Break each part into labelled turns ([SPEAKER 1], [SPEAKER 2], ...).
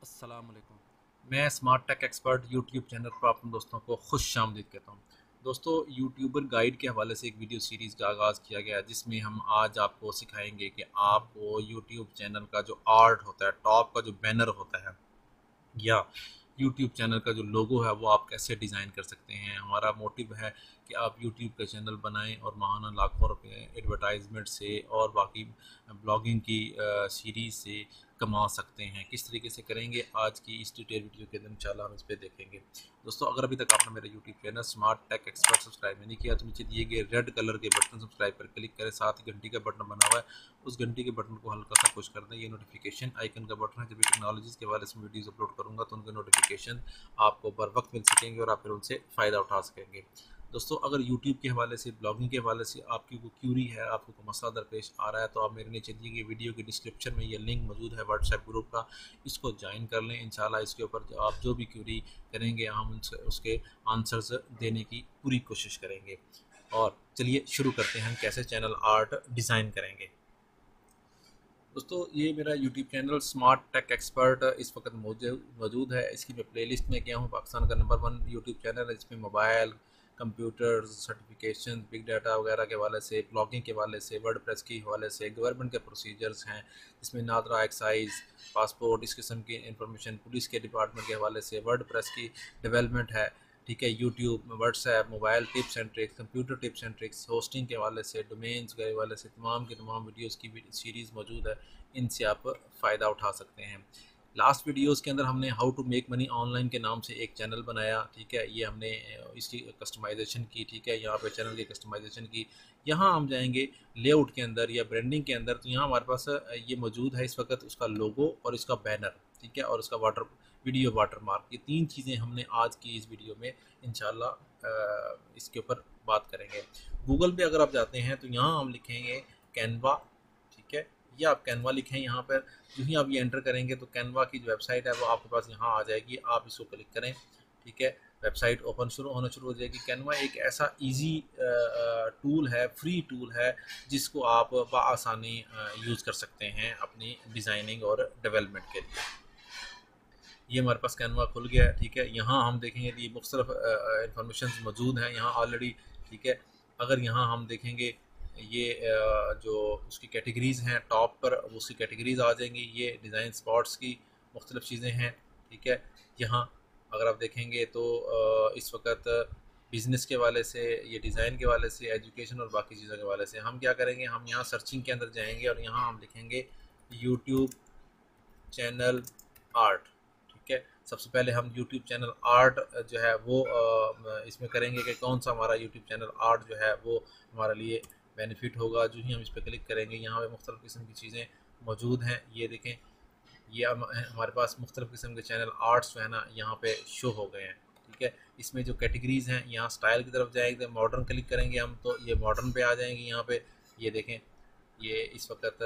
[SPEAKER 1] अस्सलाम वालेकुम। मैं smart tech expert YouTube channel पर अपने दोस्तों को खुश आमदीद कहता हूँ। दोस्तों, यूट्यूबर गाइड के हवाले से एक वीडियो सीरीज़ का आगाज़ किया गया है, जिसमें हम आज आपको सिखाएंगे कि आपको यूट्यूब चैनल का जो आर्ट होता है, टॉप का जो बैनर होता है या यूट्यूब चैनल का जो लोगो है वो आप कैसे डिज़ाइन कर सकते हैं। हमारा मोटिव है कि आप यूट्यूब का चैनल बनाएं और माहाना लाखों रुपए एडवर्टाइजमेंट से और बाकी ब्लॉगिंग की सीरीज़ से कमा सकते हैं। किस तरीके से करेंगे, आज की इस डिटेल वीडियो के अंदर इंशाल्लाह हम इस पर देखेंगे। दोस्तों, अगर अभी तक आपने मेरा YouTube channel smart tech expert subscribe नहीं किया तो नीचे दिए गए रेड कलर के बटन सब्सक्राइब पर क्लिक करें, साथ ही घंटी का बटन बना हुआ है, उस घंटी के बटन को हल्का सा पुश कर दें। ये नोटिफिकेशन आइकन का बटन है, जब भी टेक्नोलॉजीज़ के बारे में वीडियोस अपलोड करूँगा तो उनके नोटिफिकेशन आपको बर वक्त मिल सकेंगे और आप फिर उनसे फ़ायदा उठा सकेंगे। दोस्तों, अगर यूट्यूब के हवाले से, ब्लॉगिंग के हवाले से आपकी कोई क्यूरी है, आपको कोई मसला दरपेश आ रहा है, तो आप मेरे नीचे दिए गए वीडियो के डिस्क्रिप्शन में ये लिंक मौजूद है व्हाट्सएप ग्रुप का, इसको ज्वाइन कर लें। इंशाल्लाह इसके ऊपर आप जो भी क्यूरी करेंगे हम उसके आंसर्स देने की पूरी कोशिश करेंगे। और चलिए शुरू करते हैं, हम कैसे चैनल आर्ट डिज़ाइन करेंगे। दोस्तों, ये मेरा YouTube channel smart tech expert इस वक्त मौजूद है। इसकी मैं प्लेलिस्ट में गया हूँ। पाकिस्तान का नंबर 1 यूट्यूब चैनल है, जिसमें mobile, computer, certification, big data वगैरह के हवाले से, ब्लॉगिंग के हवाले से, वर्डप्रेस के हवाले से, गवर्नमेंट के प्रोसीजर्स हैं, इसमें नादरा एक्साइज, पासपोर्ट, इस किस्म की इंफॉर्मेशन, पुलिस के डिपार्टमेंट के हवाले से, वर्डप्रेस की डेवलपमेंट है। ठीक है, YouTube, WhatsApp, mobile tips and tricks, computer tips and tricks, hosting के हवाले से, डोमेन्स के हवाले से तमाम के तमाम वीडियोस की सीरीज़ मौजूद है। इनसे आप फ़ायदा उठा सकते हैं। लास्ट वीडियोस के अंदर हमने how to make money online के नाम से एक चैनल बनाया। ठीक है, ये हमने इसकी कस्टमाइजेशन की। ठीक है, यहाँ पे चैनल की कस्टमाइजेशन की। यहाँ हम जाएंगे लेआउट के अंदर या ब्रांडिंग के अंदर, तो यहाँ हमारे पास ये मौजूद है इस वक्त, उसका लोगो और इसका बैनर। ठीक है, और उसका वीडियो वाटर मार्क, ये 3 चीज़ें हमने आज की इस वीडियो में इंशाल्लाह इसके ऊपर बात करेंगे। गूगल पे अगर आप जाते हैं तो यहाँ हम लिखेंगे कैनवा। ठीक है, ये आप कैनवा लिखें यहाँ पर। जो ही आप ये एंटर करेंगे तो कैनवा की जो वेबसाइट है वो आपके पास यहाँ आ जाएगी, आप इसको क्लिक करें। ठीक है, वेबसाइट ओपन होना शुरू हो जाएगी। कैनवा एक ऐसा इजी टूल है, फ्री टूल है, जिसको आप बआसानी यूज़ कर सकते हैं अपनी डिज़ाइनिंग और डेवलपमेंट के लिए। ये हमारे पास कैनवा खुल गया है। ठीक है, यहाँ हम देखेंगे कि मुख्तलिफ इंफॉर्मेशन मौजूद हैं यहाँ ऑलरेडी। ठीक है, अगर यहाँ हम देखेंगे ये जो उसकी कैटेगरीज़ हैं, टॉप पर वो उसकी कैटेगरीज़ आ जाएंगी। ये डिज़ाइन स्पॉट्स की मुख्तलिफ चीज़ें हैं। ठीक है, यहाँ अगर आप देखेंगे तो इस वक्त बिज़नेस के वाले से, ये डिज़ाइन के वाले से, एजुकेशन और बाकी चीज़ों के वाले से हम क्या करेंगे, हम यहाँ सर्चिंग के अंदर जाएंगे और यहाँ हम लिखेंगे यूट्यूब चैनल आर्ट। ठीक है, सबसे पहले हम यूट्यूब चैनल आर्ट जो है वो इसमें करेंगे कि कौन सा हमारा यूट्यूब चैनल आर्ट जो है वो हमारे लिए बेनिफिट होगा। जो ही हम इस पर क्लिक करेंगे, यहाँ पे मुख्तलिफ़ किस्म की चीज़ें मौजूद हैं। ये देखें, ये हमारे पास मुख्तलिफ़ किस्म के चैनल आर्ट्स जो है ना यहाँ पे शो हो गए हैं। ठीक है, इसमें जो कैटेगरीज़ हैं, यहाँ स्टाइल की तरफ जाएंगे तो मॉडर्न क्लिक करेंगे हम, तो ये मॉडर्न पे आ जाएंगे। यहाँ पे ये देखें, ये इस वक्त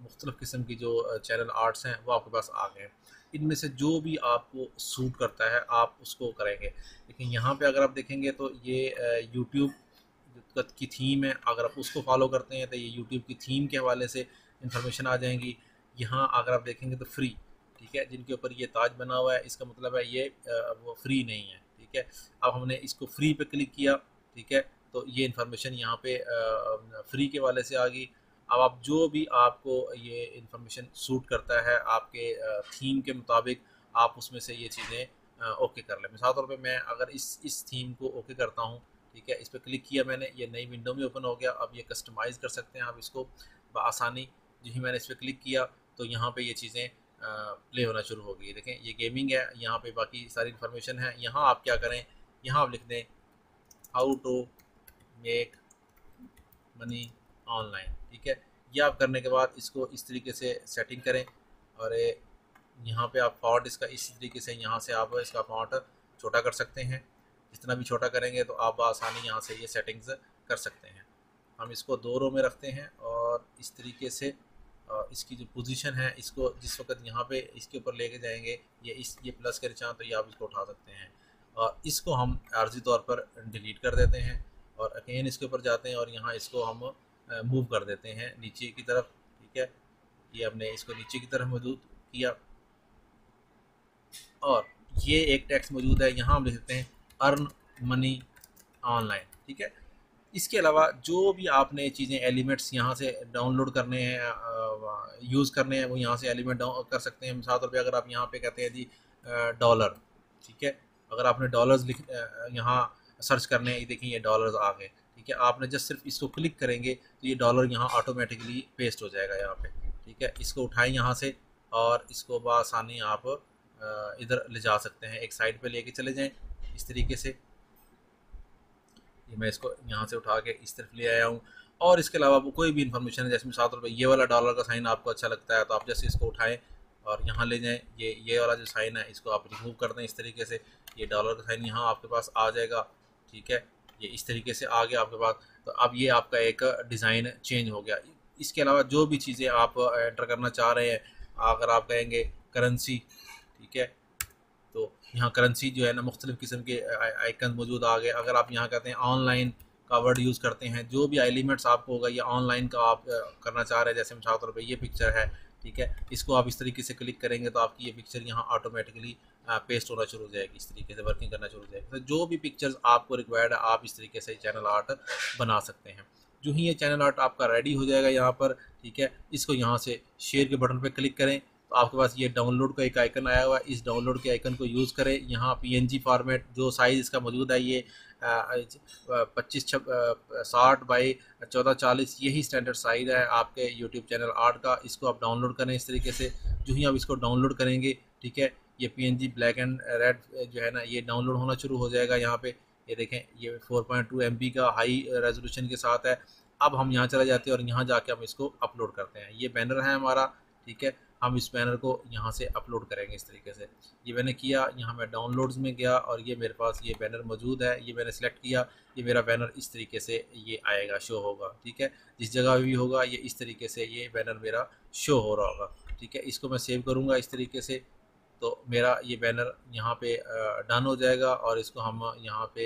[SPEAKER 1] मुख्तलिफ़ किस्म की जो चैनल आर्ट्स हैं वो आपके पास आ गए हैं। इनमें से जो भी आपको सूट करता है आप उसको करेंगे। लेकिन यहाँ पे अगर आप देखेंगे तो ये यूट्यूब की थीम है, अगर आप उसको फॉलो करते हैं तो ये यूट्यूब की थीम के हवाले से इंफॉर्मेशन आ जाएंगी। यहाँ अगर आप देखेंगे तो फ्री, ठीक है, जिनके ऊपर ये ताज बना हुआ है, इसका मतलब है ये वो फ्री नहीं है। ठीक है, अब हमने इसको फ्री पे क्लिक किया। ठीक है, तो ये इन्फॉर्मेशन यहाँ पे फ्री के वाले से आ गई। अब आप जो भी आपको ये इन्फॉर्मेशन सूट करता है आपके थीम के मुताबिक, आप उसमें से ये चीज़ें ओके कर लें। मिसाल तौर पे मैं अगर इस थीम को ओके करता हूँ, ठीक है, इस पर क्लिक किया मैंने, ये नई विंडो में ओपन हो गया। अब ये कस्टमाइज़ कर सकते हैं आप इसको बआसानी। जो ही मैंने इस पर क्लिक किया तो यहाँ पे ये चीज़ें प्ले होना शुरू हो गई। देखें, ये गेमिंग है, यहाँ पे बाकी सारी इन्फॉर्मेशन है। यहाँ आप क्या करें, यहाँ आप लिख दें how to make money online. ठीक है, ये आप करने के बाद इसको इस तरीके से सेटिंग करें और यहाँ पे आप फॉन्ट इसका इस तरीके से, यहाँ से आप इसका फॉन्ट छोटा कर सकते हैं। जितना भी छोटा करेंगे तो आप आसानी यहाँ से ये सेटिंग्स कर सकते हैं। हम इसको 2 रो में रखते हैं और इस तरीके से इसकी जो पोजीशन है, इसको जिस वक्त यहाँ पे इसके ऊपर लेके जाएंगे, ये प्लस के निशान, तो ये आप इसको उठा सकते हैं और इसको हम आर्जी तौर पर डिलीट कर देते हैं और अगेन इसके ऊपर जाते हैं और यहाँ इसको हम मूव कर देते हैं नीचे की तरफ। ठीक है, ये हमने इसको नीचे की तरफ मौजूद किया। और ये एक टेक्स्ट मौजूद है, यहाँ हम लिख सकते हैं अर्न मनी ऑनलाइन। ठीक है, इसके अलावा जो भी आपने चीज़ें एलिमेंट्स यहाँ से डाउनलोड करने हैं, यूज़ करने हैं, वो यहाँ से एलिमेंट डाउन कर सकते हैं। मिसाल तौर पे अगर आप यहाँ पे कहते हैं जी डॉलर, ठीक है, अगर आपने डॉलर्स यहाँ सर्च करने हैं, ये देखिए ये डॉलर्स आ गए। ठीक है, आपने जस्ट सिर्फ इसको क्लिक करेंगे तो ये डॉलर यहाँ ऑटोमेटिकली पेस्ट हो जाएगा यहाँ पे। ठीक है, इसको उठाएं यहाँ से और इसको बआसानी आप इधर ले जा सकते हैं, एक साइड पे लेके चले जाएं इस तरीके से। ये मैं इसको यहाँ से उठा के इस तरफ ले आया हूँ। और इसके अलावा वो कोई भी इन्फॉर्मेशन है, जैसे मिसाल तौर पर ये वाला डॉलर का साइन आपको अच्छा लगता है तो आप जैसे इसको उठाएं और यहाँ ले जाएं, ये वाला जो साइन है इसको आप रिमूव कर दें इस तरीके से, ये डॉलर का साइन यहाँ आपके पास आ जाएगा। ठीक है, ये इस तरीके से आ गया आपके पास। तो अब ये आपका एक डिज़ाइन चेंज हो गया। इसके अलावा जो भी चीज़ें आप एंटर करना चाह रहे हैं, अगर आप कहेंगे करेंसी, ठीक है, तो यहाँ करेंसी जो है ना मुख्तलिफ़ किस्म के आइकन मौजूद आ गए। अगर आप यहाँ कहते हैं ऑनलाइन का वर्ड यूज़ करते हैं, जो भी एलिमेंट्स आपको होगा या ऑनलाइन का आप करना चाह रहे हैं, जैसे मिसाल तौर पे ये पिक्चर है, ठीक है, इसको आप इस तरीके से क्लिक करेंगे तो आपकी ये पिक्चर यहाँ ऑटोमेटिकली पेस्ट होना शुरू हो जाएगी, इस तरीके से वर्किंग करना शुरू हो जाएगी। तो जो भी पिक्चर्स आपको रिक्वायर्ड है आप इस तरीके से चैनल आर्ट बना सकते हैं। जो ही ये चैनल आर्ट आपका रेडी हो जाएगा यहाँ पर, ठीक है, इसको यहाँ से शेयर के बटन पर क्लिक करें तो आपके पास ये डाउनलोड का एक आइकन आया हुआ है। इस डाउनलोड के आइकन को यूज़ करें। यहाँ पीएनजी फॉर्मेट जो साइज़ इसका मौजूद है ये 2560 बाई 1440 यही स्टैंडर्ड साइज़ है आपके यूट्यूब चैनल आर्ट का। इसको आप डाउनलोड करें इस तरीके से। जो ही आप इसको डाउनलोड करेंगे, ठीक है, ये पीएनजी ब्लैक एंड रेड जो है ना ये डाउनलोड होना शुरू हो जाएगा। यहाँ पे ये देखें ये 4.2 MB का हाई रेजोल्यूशन के साथ है। अब हम यहाँ चले जाते हैं और यहाँ जाके हम इसको अपलोड करते हैं। ये बैनर है हमारा, ठीक है, हम इस बैनर को यहाँ से अपलोड करेंगे इस तरीके से। ये मैंने किया, यहाँ मैं डाउनलोड्स में गया और ये मेरे पास ये बैनर मौजूद है, ये मैंने सेलेक्ट किया। ये मेरा बैनर इस तरीके से ये आएगा, शो होगा। ठीक है, जिस जगह भी होगा ये इस तरीके से ये बैनर मेरा शो हो रहा होगा। ठीक है, इसको मैं सेव करूँगा इस तरीके से तो मेरा ये बैनर यहाँ पे डन हो जाएगा। और इसको हम यहाँ पे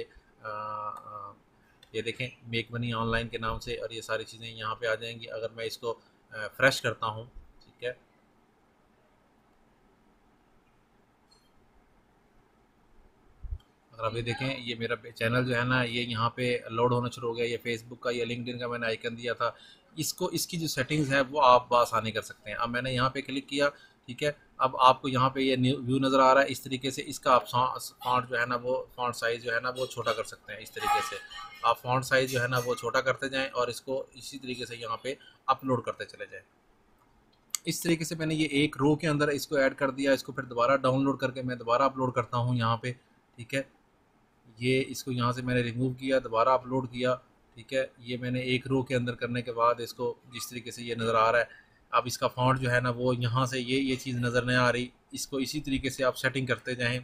[SPEAKER 1] ये देखें मेक मनी ऑनलाइन के नाम से और ये सारी चीज़ें यहाँ पे आ जाएंगी। अगर मैं इसको फ्रेश करता हूँ, ठीक है, अगर आप ये देखें ये मेरा चैनल जो है ना ये यहाँ पे लोड होना शुरू हो गया। ये फेसबुक का या लिंक्डइन का मैंने आइकन दिया था, इसको इसकी जो सेटिंग्स है वो आप बआसानी कर सकते हैं। अब मैंने यहाँ पे क्लिक किया, ठीक है, अब आपको यहाँ पे ये व्यू नज़र आ रहा है। इस तरीके से इसका आप फॉन्ट जो है ना वो फॉन्ट साइज़ जो है ना वो छोटा कर सकते हैं। इस तरीके से आप फॉन्ट साइज़ जो है ना वो छोटा करते जाएँ और इसको इसी तरीके से यहाँ पे अपलोड करते चले जाएँ। इस तरीके से मैंने ये एक रो के अंदर इसको ऐड कर दिया। इसको फिर दोबारा डाउनलोड करके मैं दोबारा अपलोड करता हूँ यहाँ पे। ठीक है, ये इसको यहाँ से मैंने रिमूव किया, दोबारा अपलोड किया। ठीक है, ये मैंने एक रो के अंदर करने के बाद इसको जिस तरीके से ये नज़र आ रहा है। अब इसका फॉन्ट जो है ना वो यहाँ से ये चीज़ नज़र नहीं आ रही। इसको इसी तरीके से आप सेटिंग करते जाएँ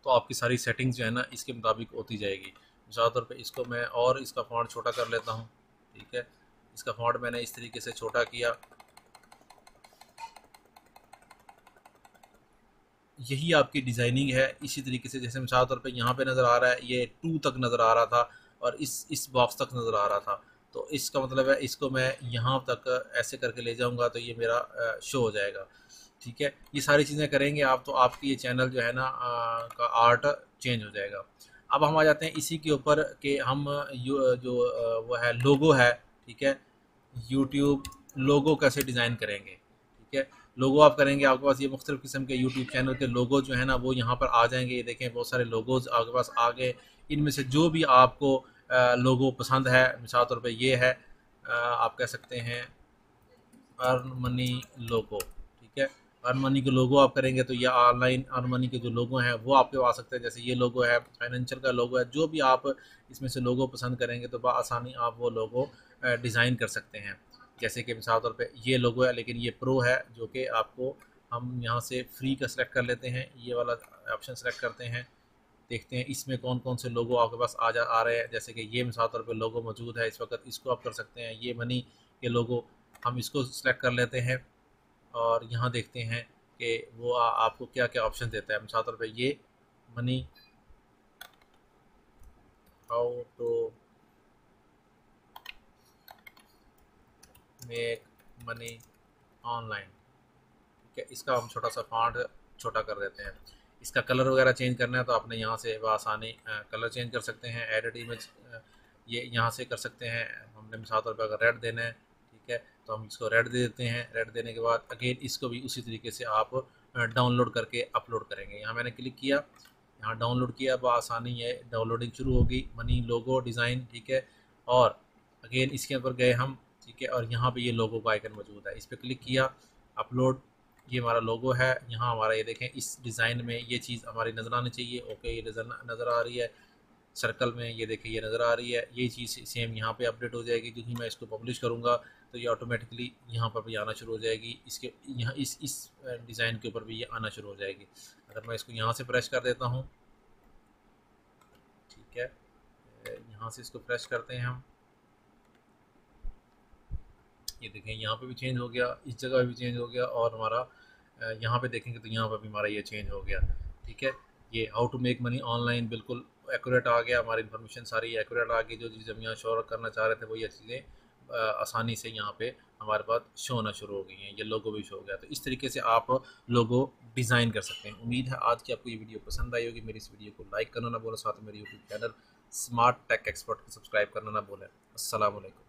[SPEAKER 1] तो आपकी सारी सेटिंग्स जो है ना इसके मुताबिक होती जाएगी। मिसाल तौर पे इसको मैं और इसका फॉन्ट छोटा कर लेता हूँ। ठीक है, इसका फॉन्ट मैंने इस तरीके से छोटा किया। यही आपकी डिज़ाइनिंग है। इसी तरीके से जैसे मिसाल तौर पे यहाँ पे नज़र आ रहा है ये 2 तक नज़र आ रहा था और इस बॉक्स तक नज़र आ रहा था। तो इसका मतलब है इसको मैं यहाँ तक ऐसे करके ले जाऊँगा तो ये मेरा शो हो जाएगा। ठीक है, ये सारी चीज़ें करेंगे आप तो आपकी ये चैनल जो है ना का आर्ट चेंज हो जाएगा। अब हम आ जाते हैं इसी के ऊपर कि हम जो वो है लोगो है, ठीक है, यूट्यूब लोगो कैसे डिज़ाइन करेंगे। ठीक है, लोगो आप करेंगे आपके पास ये मुख्तलिफ़ किस्म के यूट्यूब चैनल के लोगो जो है ना वो यहाँ पर आ जाएंगे। ये देखें बहुत सारे लोगोज़ आपके पास आ गए। इनमें से जो भी आपको लोगो पसंद है, मिसाल तौर पे ये है, आप कह सकते हैं अर्न मनी लोगो। ठीक है, अर्न मनी के लोगो आप करेंगे तो ये ऑनलाइन अर्न मनी के जो लोगो हैं वो आपके आ सकते हैं। जैसे ये लोगो है, फाइनेंशियल का लोगो है, जो भी आप इसमें से लोगो पसंद करेंगे तो बआसानी आप वो लोगो डिज़ाइन कर सकते हैं। जैसे कि मिसाल तौर पे ये लोगो है लेकिन ये प्रो है, जो कि आपको हम यहाँ से फ्री का सिलेक्ट कर लेते हैं, ये वाला ऑप्शन सेलेक्ट करते हैं। देखते हैं इसमें कौन कौन से लोगो आपके पास आ रहे हैं। जैसे कि ये मिसाल तौर पे लोगो मौजूद है इस वक्त, इसको आप कर सकते हैं। ये मनी के लोगो हम इसको सिलेक्ट कर लेते हैं और यहाँ देखते हैं कि वो आपको क्या क्या ऑप्शन देता है। मिसाल तौर पे ये money how to make money online. ठीक है, इसका हम छोटा सा फॉन्ट छोटा कर देते हैं। इसका कलर वगैरह चेंज करना है तो आपने यहाँ से आसानी कलर चेंज कर सकते हैं। एडिट इमेज ये यहाँ से कर सकते हैं। हमने मिसाल तौर पर अगर रेड देना है, ठीक है, तो हम इसको रेड दे देते हैं। रेड देने के बाद अगेन इसको भी उसी तरीके से आप डाउनलोड करके अपलोड करेंगे। यहाँ मैंने क्लिक किया, यहाँ डाउनलोड किया, आसानी है, डाउनलोडिंग शुरू होगी। मनी लोगो डिज़ाइन, ठीक है, और अगेन इसके ऊपर गए हम, ठीक है, और यहाँ पे ये लोगो का आइकन मौजूद है, इस पर क्लिक किया, अपलोड, ये हमारा लोगो है। यहाँ हमारा ये देखें इस डिज़ाइन में ये चीज़ हमारी नज़र आनी चाहिए। ओके, ये नज़र आ रही है सर्कल में, ये देखिए ये नज़र आ रही है। ये चीज़ सेम यहाँ पे अपडेट हो जाएगी। जो ही मैं इसको पब्लिश करूँगा तो ये ऑटोमेटिकली यहाँ पर भी आना शुरू हो जाएगी। इसके यहाँ इस डिज़ाइन के ऊपर भी ये आना शुरू हो जाएगी। अगर मैं इसको यहाँ से प्रेस कर देता हूँ, ठीक है, यहाँ से इसको प्रेस करते हैं हम, ये देखें यहाँ पे भी चेंज हो गया, इस जगह भी चेंज हो गया, और हमारा यहाँ पे देखेंगे तो यहाँ पर भी हमारा ये चेंज हो गया। ठीक है, ये how to make money online बिल्कुल एक्यूरेट आ गया, हमारी इन्फॉर्मेशन सारी एक्यूरेट आ गई। जो चीज़ हम यहाँ शो करना चाह रहे थे वो ये चीज़ें आसानी से यहाँ पे हमारे पास शो होना शुरू हो गई हैं। ये लोगो भी शो हो गया। तो इस तरीके से आप लोगो डिज़ाइन कर सकते हैं। उम्मीद है आज की आपको ये वीडियो पसंद आई होगी। मेरी इस वीडियो को लाइक करना ना भूलें, साथ में मेरे YouTube channel smart tech expert को सब्सक्राइब करना ना भूलें। अस्सलाम वालेकुम।